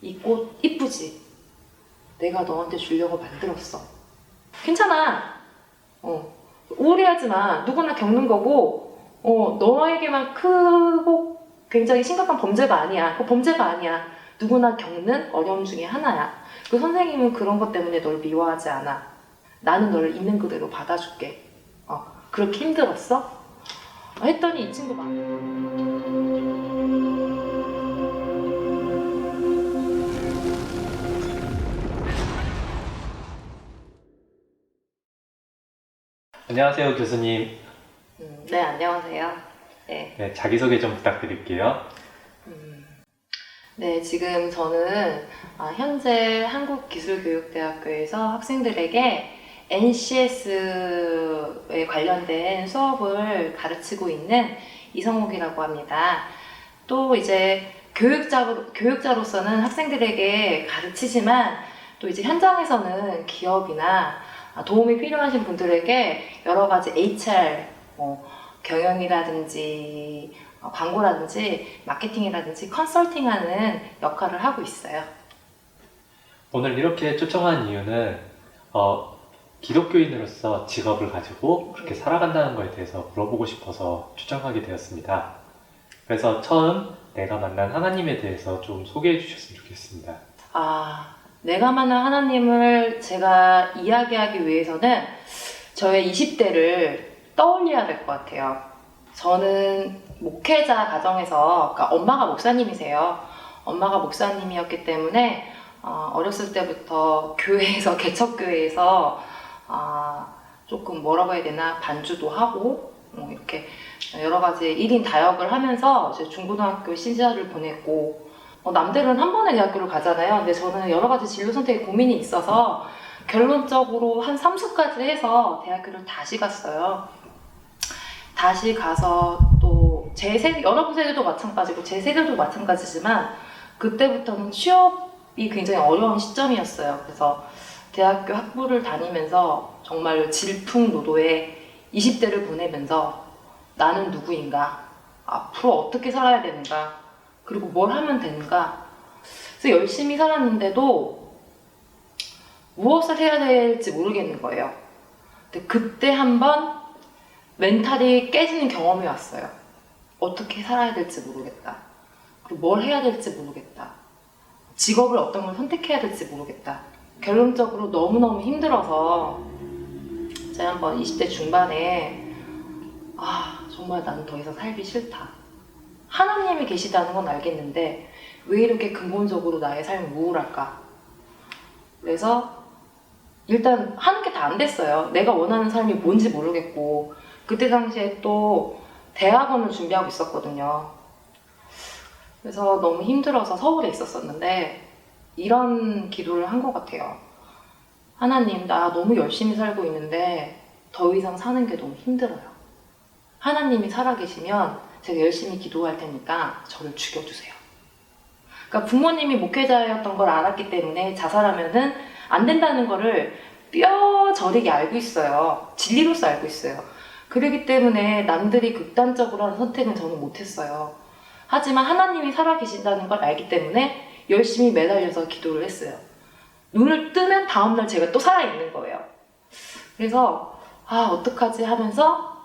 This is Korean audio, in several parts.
이 꽃 이쁘지? 내가 너한테 주려고 만들었어. 괜찮아. 우울해하지 마. 누구나 겪는 거고, 너에게만 크고 굉장히 심각한 범죄가 아니야. 그 범죄가 아니야. 누구나 겪는 어려움 중에 하나야. 그 선생님은 그런 것 때문에 널 미워하지 않아. 나는 너를 있는 그대로 받아줄게. 그렇게 힘들었어? 했더니 이 친구가 안녕하세요, 교수님. 네, 안녕하세요. 네. 네, 자기소개 좀 부탁드릴게요. 네, 지금 저는 현재 한국기술교육대학교에서 학생들에게 NCS에 관련된 수업을 가르치고 있는 이성욱이라고 합니다. 또 이제 교육자로서는 학생들에게 가르치지만 또 이제 현장에서는 기업이나 도움이 필요하신 분들에게 여러 가지 HR, 경영이라든지 광고라든지 마케팅이라든지 컨설팅하는 역할을 하고 있어요. 오늘 이렇게 초청한 이유는 기독교인으로서 직업을 가지고 그렇게 살아간다는 것에 대해서 물어보고 싶어서 초청하게 되었습니다. 그래서 처음 내가 만난 하나님에 대해서 좀 소개해 주셨으면 좋겠습니다. 내가 만난 하나님을 제가 이야기하기 위해서는 저의 20대를 떠올려야 될 것 같아요. 저는 목회자 가정에서, 그러니까 엄마가 목사님이세요. 엄마가 목사님이었기 때문에 어렸을 때부터 교회에서, 개척교회에서 조금 뭐라고 해야 되나, 반주도 하고 이렇게 여러 가지 1인 다역을 하면서 이제 중고등학교 시절을 보냈고, 남들은 한 번에 대학교를 가잖아요. 근데 저는 여러 가지 진로 선택에 고민이 있어서 결론적으로 한 3수까지 해서 대학교를 다시 갔어요. 다시 가서 또 제 세대, 여러분 세대도 마찬가지고 제 세대도 마찬가지지만 그때부터는 취업이 굉장히 어려운 시점이었어요. 그래서 대학교 학부를 다니면서 정말 질풍노도의 20대를 보내면서 나는 누구인가? 앞으로 어떻게 살아야 되는가? 그리고 뭘 하면 되는가? 그래서 열심히 살았는데도 무엇을 해야 될지 모르겠는 거예요. 근데 그때 한번 멘탈이 깨지는 경험이 왔어요. 어떻게 살아야 될지 모르겠다. 그리고 뭘 해야 될지 모르겠다. 직업을 어떤 걸 선택해야 될지 모르겠다. 결론적으로 너무너무 힘들어서 제가 한번 20대 중반에 정말 나는 더 이상 살기 싫다. 하나님이 계시다는 건 알겠는데 왜 이렇게 근본적으로 나의 삶이 우울할까? 그래서 일단 하는 게 다 안 됐어요. 내가 원하는 삶이 뭔지 모르겠고 그때 당시에 또 대학원을 준비하고 있었거든요. 그래서 너무 힘들어서 서울에 있었었는데 이런 기도를 한 것 같아요. 하나님, 나 너무 열심히 살고 있는데 더 이상 사는 게 너무 힘들어요. 하나님이 살아계시면 제가 열심히 기도할 테니까 저를 죽여주세요. 그러니까 부모님이 목회자였던 걸 알았기 때문에 자살하면은 안 된다는 거를 뼈저리게 알고 있어요. 진리로서 알고 있어요. 그렇기 때문에 남들이 극단적으로 하는 선택은 저는 못했어요. 하지만 하나님이 살아계신다는 걸 알기 때문에 열심히 매달려서 기도를 했어요. 눈을 뜨면 다음날 제가 또 살아있는 거예요. 그래서 어떡하지 하면서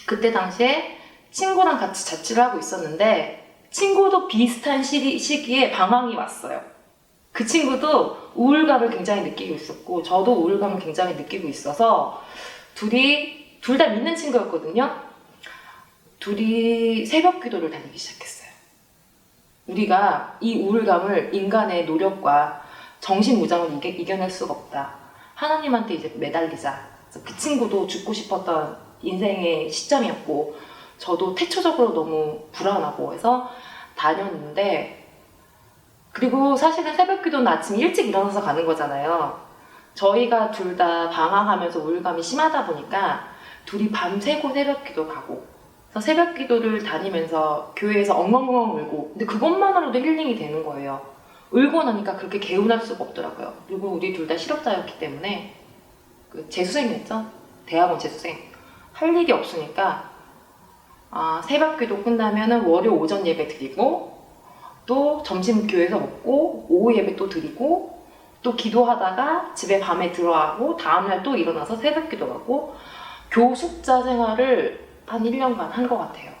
그때 당시에 친구랑 같이 자취를 하고 있었는데 친구도 비슷한 시기에 방황이 왔어요. 그 친구도 우울감을 굉장히 느끼고 있었고 저도 우울감을 굉장히 느끼고 있어서 둘 다 믿는 친구였거든요. 둘이 새벽 기도를 다니기 시작했어요. 우리가 이 우울감을 인간의 노력과 정신무장을 이겨낼 수가 없다. 하나님한테 이제 매달리자. 그래서 그 친구도 죽고 싶었던 인생의 시점이었고 저도 태초적으로 너무 불안하고 해서 다녔는데, 그리고 사실은 새벽 기도는 아침 일찍 일어나서 가는 거잖아요. 저희가 둘 다 방황하면서 우울감이 심하다 보니까 둘이 밤새고 새벽 기도 가고, 그래서 새벽 기도를 다니면서 교회에서 엉엉엉 울고, 근데 그것만으로도 힐링이 되는 거예요. 울고 나니까 그렇게 개운할 수가 없더라고요. 그리고 우리 둘 다 실업자였기 때문에 재수생이었죠? 대학원 재수생. 할 일이 없으니까 새벽 기도 끝나면 월요 오전 예배 드리고 또 점심 교회에서 먹고 오후 예배 또 드리고 또 기도하다가 집에 밤에 들어가고 다음날 또 일어나서 새벽 기도하고 교숙자 생활을 한 1년간 한 것 같아요.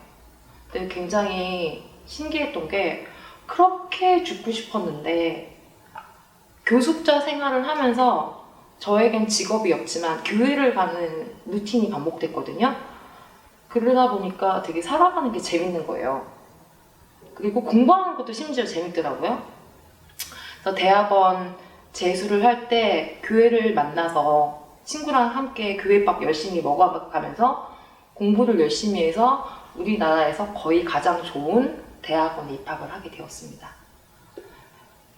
근데 굉장히 신기했던 게 그렇게 죽고 싶었는데 교숙자 생활을 하면서 저에겐 직업이 없지만 교회를 가는 루틴이 반복됐거든요. 그러다 보니까 되게 살아가는 게 재밌는 거예요. 그리고 공부하는 것도 심지어 재밌더라고요. 그래서 대학원 재수를 할 때 교회를 만나서 친구랑 함께 교회밥 열심히 먹어가면서 공부를 열심히 해서 우리나라에서 거의 가장 좋은 대학원에 입학을 하게 되었습니다.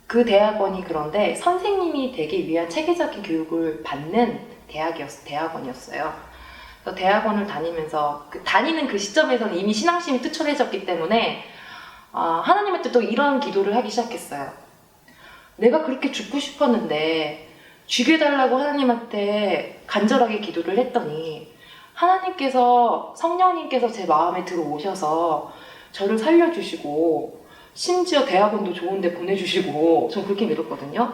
그 대학원이 그런데 선생님이 되기 위한 체계적인 교육을 받는 대학원이었어요. 그래서 대학원을 다니면서 다니는 그 시점에서는 이미 신앙심이 투철해졌기 때문에 하나님한테 또 이런 기도를 하기 시작했어요. 내가 그렇게 죽고 싶었는데 죽여달라고 하나님한테 간절하게 기도를 했더니 하나님께서 성령님께서 제 마음에 들어오셔서 저를 살려주시고 심지어 대학원도 좋은데 보내주시고 전 그렇게 믿었거든요.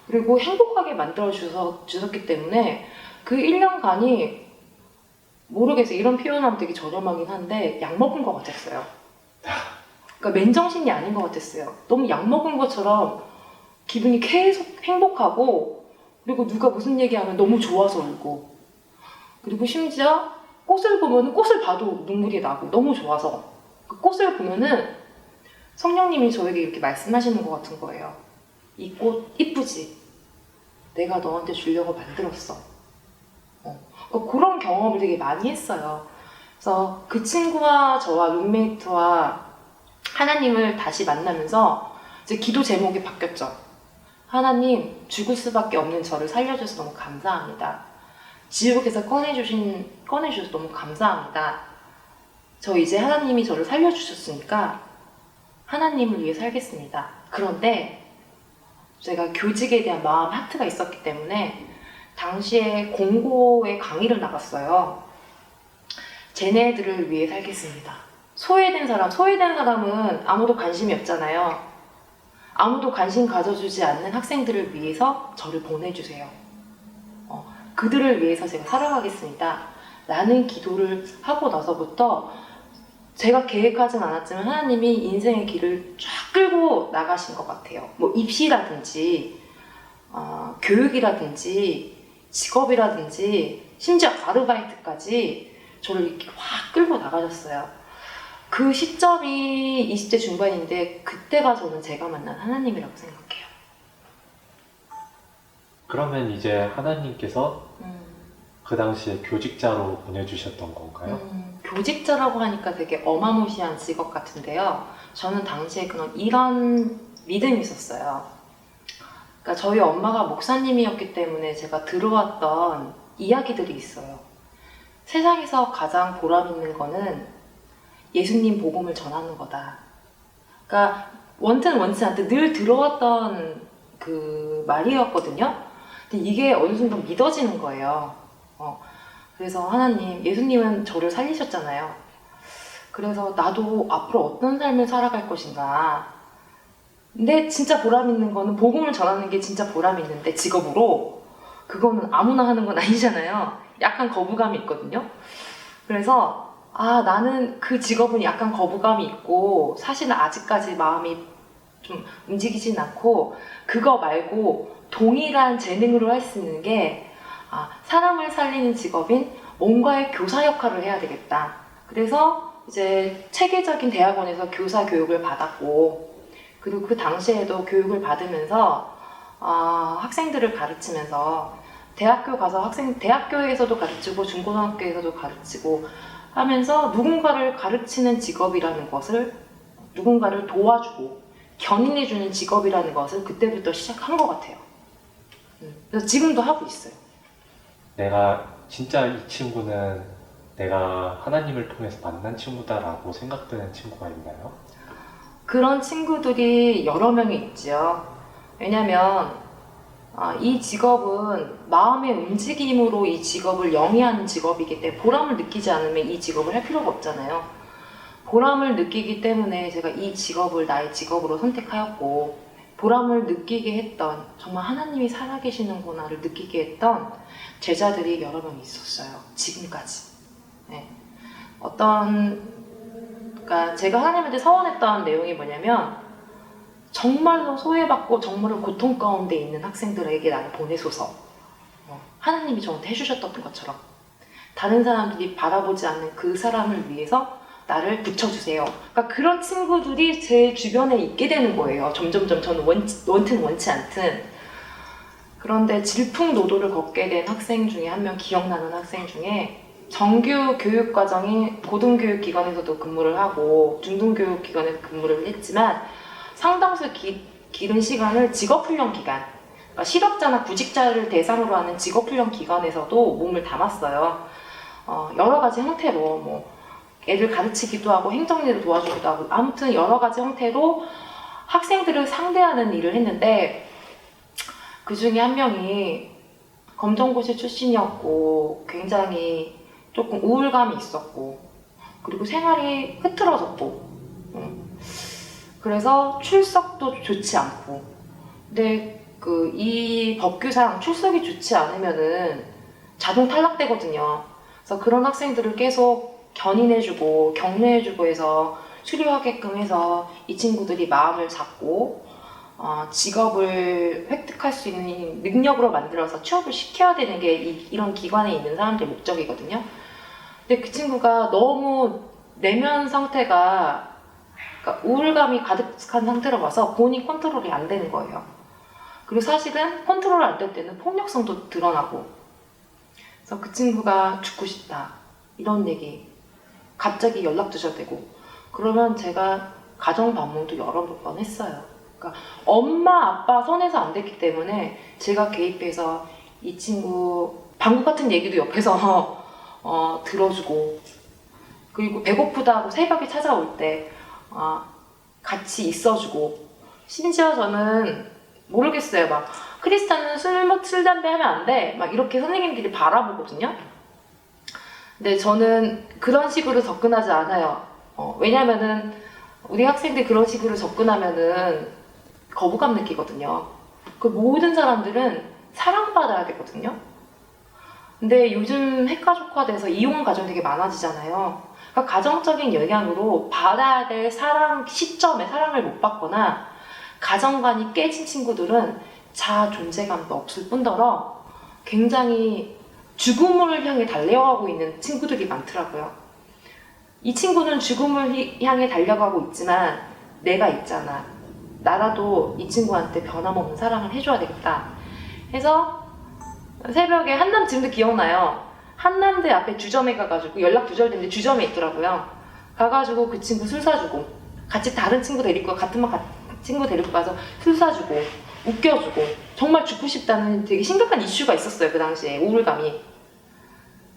그리고 행복하게 만들어주셨기 때문에 그 1년간이 모르겠어요. 이런 표현하면 되게 저렴하긴 한데 약 먹은 것 같았어요. 그러니까 맨정신이 아닌 것 같았어요. 너무 약 먹은 것처럼 기분이 계속 행복하고 그리고 누가 무슨 얘기하면 너무 좋아서 울고 그리고 심지어 꽃을 보면 꽃을 봐도 눈물이 나고 너무 좋아서 그 꽃을 보면은 성령님이 저에게 이렇게 말씀하시는 것 같은 거예요. 이 꽃 이쁘지? 내가 너한테 주려고 만들었어. 그러니까 그런 경험을 되게 많이 했어요. 그래서 그 친구와 저와 룸메이트와 하나님을 다시 만나면서 이제 기도 제목이 바뀌었죠. 하나님, 죽을 수밖에 없는 저를 살려줘서 너무 감사합니다. 지옥에서 꺼내주셔서 너무 감사합니다. 저 이제 하나님이 저를 살려주셨으니까 하나님을 위해 살겠습니다. 그런데 제가 교직에 대한 하트가 있었기 때문에 당시에 공고에 강의를 나갔어요. 쟤네들을 위해 살겠습니다. 소외된 사람은 아무도 관심이 없잖아요. 아무도 관심 가져주지 않는 학생들을 위해서 저를 보내주세요. 그들을 위해서 제가 살아가겠습니다. 라는 기도를 하고 나서부터 제가 계획하진 않았지만 하나님이 인생의 길을 쫙 끌고 나가신 것 같아요. 뭐 입시라든지 교육이라든지 직업이라든지 심지어 아르바이트까지 저를 이렇게 확 끌고 나가셨어요. 그 시점이 20대 중반인데 그때가 저는 제가 만난 하나님이라고 생각해요. 그러면 이제 하나님께서 그 당시에 교직자로 보내주셨던 건가요? 교직자라고 하니까 되게 어마무시한 직업 같은데요. 저는 당시에 이런 믿음이 있었어요. 그러니까 저희 엄마가 목사님이었기 때문에 제가 들어왔던 이야기들이 있어요. 세상에서 가장 보람 있는 거는 예수님 복음을 전하는 거다. 그러니까 원튼 원치 않든 늘 들어왔던 그 말이었거든요. 근데 이게 어느 순간 믿어지는 거예요. 그래서 하나님, 예수님은 저를 살리셨잖아요. 그래서 나도 앞으로 어떤 삶을 살아갈 것인가. 근데 진짜 보람 있는 거는 복음을 전하는 게 진짜 보람 있는데 직업으로 그거는 아무나 하는 건 아니잖아요. 약간 거부감이 있거든요. 그래서 나는 그 직업은 약간 거부감이 있고 사실은 아직까지 마음이 좀 움직이진 않고 그거 말고 동일한 재능으로 할 수 있는 게 사람을 살리는 직업인 뭔가의 교사 역할을 해야 되겠다. 그래서 이제 체계적인 대학원에서 교사 교육을 받았고 그리고 그 당시에도 교육을 받으면서 학생들을 가르치면서 대학교 가서 대학교에서도 가르치고 중고등학교에서도 가르치고 하면서 누군가를 가르치는 직업이라는 것을 누군가를 도와주고 견인해주는 직업이라는 것을 그때부터 시작한 것 같아요. 그래서 지금도 하고 있어요. 내가 진짜 이 친구는 내가 하나님을 통해서 만난 친구다라고 생각되는 친구가 있나요? 그런 친구들이 여러 명이 있죠. 왜냐면 이 직업은 마음의 움직임으로 이 직업을 영위하는 직업이기 때문에 보람을 느끼지 않으면 이 직업을 할 필요가 없잖아요. 보람을 느끼기 때문에 제가 이 직업을 나의 직업으로 선택하였고, 보람을 느끼게 했던, 정말 하나님이 살아계시는구나를 느끼게 했던 제자들이 여러 명 있었어요. 지금까지. 네. 그러니까 제가 하나님한테 서원했던 내용이 뭐냐면, 정말로 소외받고 정말로 고통 가운데 있는 학생들에게 나를 보내소서. 하나님이 저한테 해주셨던 것처럼 다른 사람들이 바라보지 않는 그 사람을 위해서 나를 붙여주세요. 그러니까 그런 친구들이 제 주변에 있게 되는 거예요. 점점점 저는 원튼 원치 않든. 그런데 질풍노도를 걷게 된 학생 중에 한 명, 기억나는 학생 중에 정규 교육과정이 고등교육기관에서도 근무를 하고 중등교육기관에서 근무를 했지만 상당수 길은 시간을 직업훈련 기간, 그러니까 실업자나 구직자를 대상으로 하는 직업훈련 기관에서도 몸을 담았어요. 여러 가지 형태로 뭐 애들 가르치기도 하고 행정일을 도와주기도 하고 아무튼 여러 가지 형태로 학생들을 상대하는 일을 했는데, 그 중에 한 명이 검정고시 출신이었고 굉장히 조금 우울감이 있었고, 그리고 생활이 흐트러졌고, 그래서 출석도 좋지 않고. 근데 이 법규상 출석이 좋지 않으면은 자동 탈락되거든요. 그래서 그런 학생들을 계속 견인해주고 격려해주고 해서 수료하게끔 해서 이 친구들이 마음을 잡고 직업을 획득할 수 있는 능력으로 만들어서 취업을 시켜야 되는 게 이런 기관에 있는 사람들의 목적이거든요. 근데 그 친구가 너무 내면 상태가, 그러니까 우울감이 가득한 상태로 와서 본인 컨트롤이 안 되는 거예요. 그리고 사실은 컨트롤 안 될 때는 폭력성도 드러나고. 그래서 그 친구가 죽고 싶다 이런 얘기 갑자기 연락 주셔도 되고, 그러면 제가 가정 방문도 여러 번 했어요. 그러니까 엄마 아빠 손에서 안 됐기 때문에 제가 개입해서 이 친구 방구 같은 얘기도 옆에서 들어주고, 그리고 배고프다고 새벽에 찾아올 때 같이 있어주고. 심지어 저는 모르겠어요. 막 크리스찬은 술 담배 하면 안 돼 막 이렇게 선생님들이 바라보거든요. 근데 저는 그런 식으로 접근하지 않아요. 왜냐면은 우리 학생들 그런 식으로 접근하면은 거부감 느끼거든요. 그 모든 사람들은 사랑받아야 되거든요. 근데 요즘 핵가족화돼서 이혼 가정 되게 많아지잖아요. 그러니까 가정적인 영향으로 받아야 될 시점에 사랑을 못 받거나 가정관이 깨진 친구들은 자아 존재감도 없을 뿐더러 굉장히 죽음을 향해 달려가고 있는 친구들이 많더라고요. 이 친구는 죽음을 향해 달려가고 있지만 내가 있잖아. 나라도 이 친구한테 변함없는 사랑을 해줘야 되겠다 해서 새벽에 한남, 지금도 기억나요. 한남대 앞에 주점에 가가지고 연락 두절됐는데 주점에 있더라고요. 가가지고 그 친구 술 사주고, 같이 다른 친구 데리고 같은 반 친구 데리고 가서 술 사주고 웃겨주고. 정말 죽고 싶다는 되게 심각한 이슈가 있었어요, 그 당시에. 우울감이.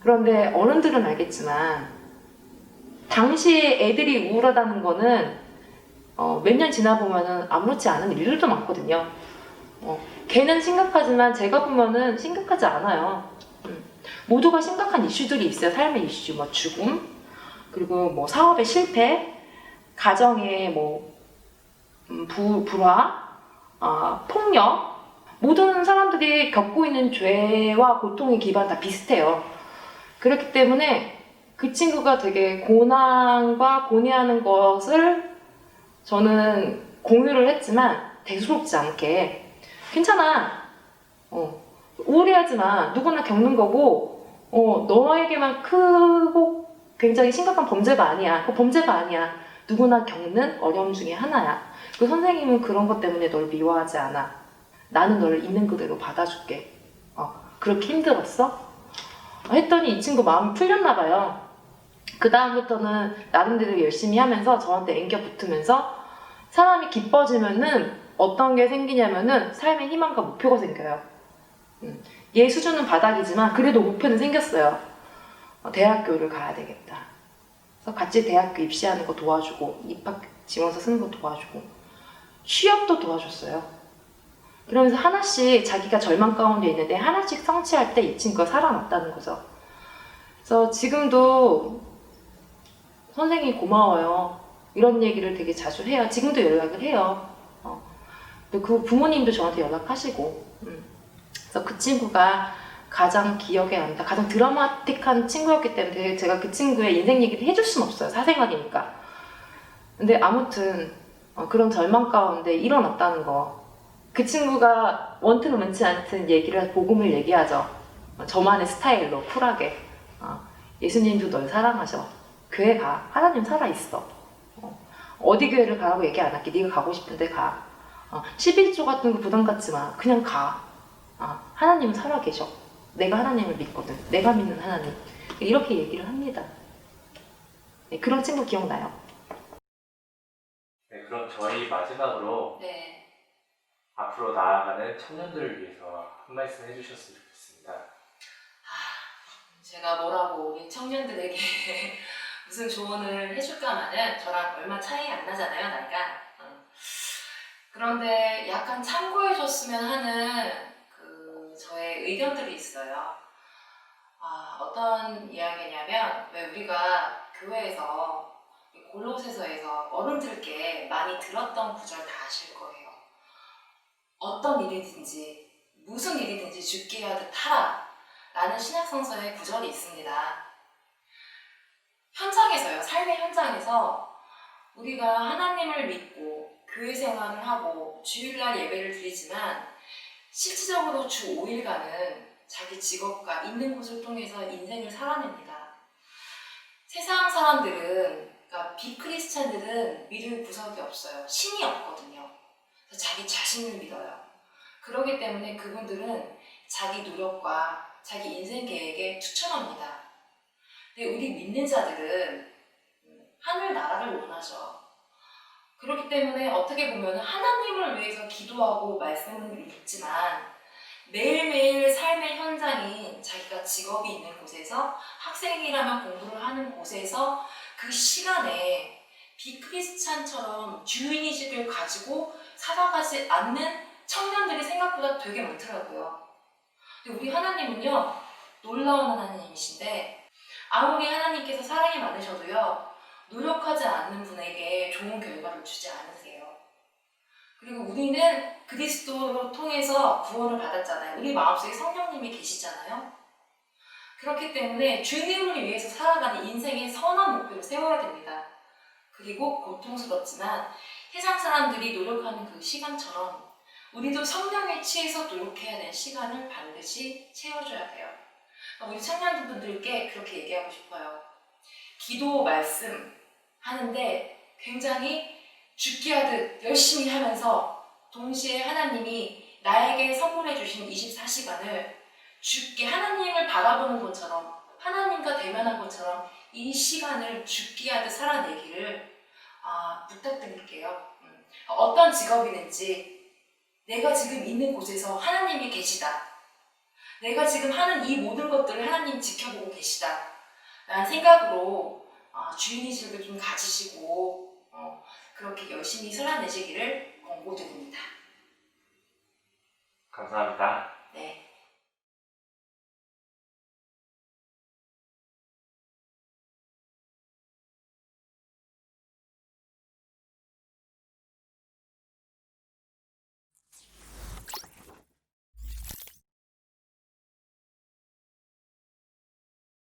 그런데 어른들은 알겠지만 당시에 애들이 우울하다는 거는 몇 년 지나보면은 아무렇지 않은 일들도 많거든요. 걔는 심각하지만 제가 보면은 심각하지 않아요. 모두가 심각한 이슈들이 있어요. 삶의 이슈, 뭐 죽음, 그리고 뭐 사업의 실패, 가정의 뭐 불화, 폭력. 모든 사람들이 겪고 있는 죄와 고통의 기반 다 비슷해요. 그렇기 때문에 그 친구가 되게 고난과 고뇌하는 것을 저는 공유를 했지만 대수롭지 않게, 괜찮아, 우울해하지마, 누구나 겪는 거고, 너에게만 크고 굉장히 심각한 범죄가 아니야. 그 범죄가 아니야. 누구나 겪는 어려움 중에 하나야. 그 선생님은 그런 것 때문에 널 미워하지 않아. 나는 너를 있는 그대로 받아줄게. 그렇게 힘들었어? 했더니 이 친구 마음이 풀렸나 봐요. 그 다음부터는 나름대로 열심히 하면서 저한테 앵겨 붙으면서, 사람이 기뻐지면은 어떤 게 생기냐면은 삶의 희망과 목표가 생겨요. 얘 수준은 바닥이지만 그래도 목표는 생겼어요. 대학교를 가야 되겠다. 그래서 같이 대학교 입시하는 거 도와주고, 입학 지원서 쓰는 거 도와주고, 취업도 도와줬어요. 그러면서 하나씩 자기가 절망 가운데 있는데 하나씩 성취할 때 이 친구가 살아났다는 거죠. 그래서 지금도 선생님 고마워요. 이런 얘기를 되게 자주 해요. 지금도 연락을 해요. 근데 그 부모님도 저한테 연락하시고. 그래서 그 친구가 가장 기억에 남다. 가장 드라마틱한 친구였기 때문에 제가 그 친구의 인생 얘기를 해줄 순 없어요. 사생활이니까. 근데 아무튼 그런 절망 가운데 일어났다는 거. 그 친구가 원튼 원치 않든 얘기를 복음을 얘기하죠. 저만의 스타일로 쿨하게. 예수님도 널 사랑하셔. 교회 가. 하나님 살아있어. 어디 교회를 가라고 얘기 안 할게. 네가 가고 싶은데 가. 11조 같은 거 부담 갖지 마. 그냥 가. 하나님은 살아계셔. 내가 하나님을 믿거든. 내가 믿는 하나님. 이렇게 얘기를 합니다. 네, 그런 친구 기억나요? 네, 그럼 저희 마지막으로 네. 앞으로 나아가는 청년들을 위해서 한 말씀 해주셨으면 좋겠습니다. 제가 뭐라고 우리 청년들에게 무슨 조언을 해줄까마는 저랑 얼마 차이 안 나잖아요, 나이가. 그런데 약간 참고해줬으면 하는 저의 의견들이 있어요. 어떤 이야기냐면, 왜 우리가 교회에서 골로새서에서 어른들께 많이 들었던 구절 다 아실 거예요. 어떤 일이든지 무슨 일이든지 죽게 하듯 하라 라는 신약성서의 구절이 있습니다. 현장에서요, 삶의 현장에서 우리가 하나님을 믿고 교회 생활을 하고 주일날 예배를 드리지만 실질적으로 주 5일간은 자기 직업과 있는 곳을 통해서 인생을 살아냅니다. 세상 사람들은, 그러니까 비크리스찬들은 믿을 구석이 없어요. 신이 없거든요. 그래서 자기 자신을 믿어요. 그렇기 때문에 그분들은 자기 노력과 자기 인생 계획에 투철합니다. 근데 우리 믿는 자들은 하늘 나라를 원하죠. 그렇기 때문에 어떻게 보면 하나님을 위해서 기도하고 말씀을 읽지만 매일매일 삶의 현장인 자기가 직업이 있는 곳에서 학생이라면 공부를 하는 곳에서 그 시간에 비크리스찬처럼 주인의식을 가지고 살아가지 않는 청년들이 생각보다 되게 많더라고요. 근데 우리 하나님은요, 놀라운 하나님이신데 아무리 하나님께서 사랑이 많으셔도요, 노력하지 않는 분에게 좋은 결과를 주지 않으세요. 그리고 우리는 그리스도로 통해서 구원을 받았잖아요. 우리 마음속에 성령님이 계시잖아요. 그렇기 때문에 주님을 위해서 살아가는 인생의 선한 목표를 세워야 됩니다. 그리고 고통스럽지만 세상 사람들이 노력하는 그 시간처럼 우리도 성령에 취해서 노력해야 되는 시간을 반드시 채워줘야 돼요. 우리 청년분들께 그렇게 얘기하고 싶어요. 기도, 말씀 하는데 굉장히 죽게 하듯 열심히 하면서 동시에 하나님이 나에게 선물해 주신 24시간을 죽게 하나님을 바라보는 것처럼, 하나님과 대면한 것처럼 이 시간을 죽게 하듯 살아내기를 부탁드릴게요. 어떤 직업이든지 내가 지금 있는 곳에서 하나님이 계시다. 내가 지금 하는 이 모든 것들을 하나님 지켜보고 계시다 라는 생각으로 주인의식을 좀 가지시고 그렇게 열심히 살아내시기를 권고드립니다. 감사합니다. 네.